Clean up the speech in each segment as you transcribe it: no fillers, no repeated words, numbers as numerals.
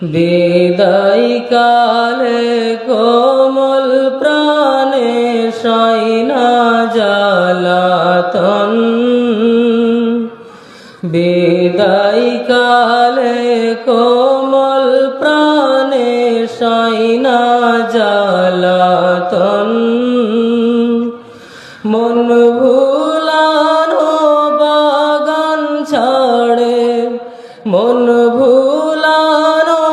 বিদায় কালে কোমল প্রাণে সাইনা জ্বালাতন বিদায় কালে কোমল প্রাণে সাইনা জ্বালাতন মন ভুলানো বাগান ছাড়ে মন ভুলানো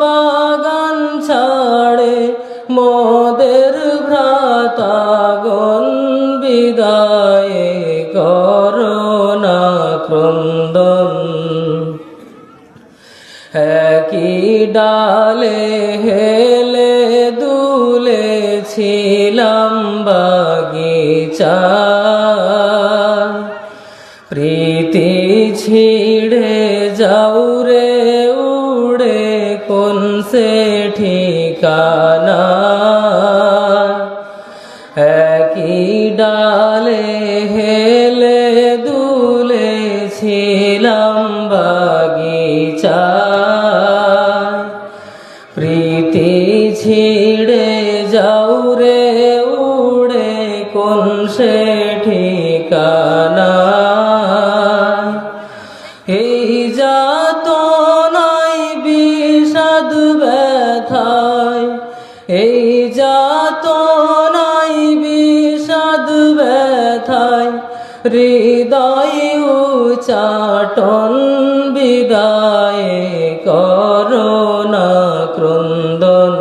বাগান ছাড়ে মোদের ভ্রাতাগণ বিদায় করোনা ক্রন্দন একই ডালে হেলে দুলেছিলাম বাগিচা প্রীতি ছিড়ে যাও রে উড়ে কোন সে ঠিকানা একই ডালে হেলে দুলেছিলাম বাগিচা প্রীতি ছিড়ে যাও রে উড়ে কোন সে ঠিকানা এই যাতনায় বিষাদ ব্যথায় এই যাতনায় বিষাদ ব্যথায় হৃদয় উচাটন বিদায় করোনা ক্রন্দন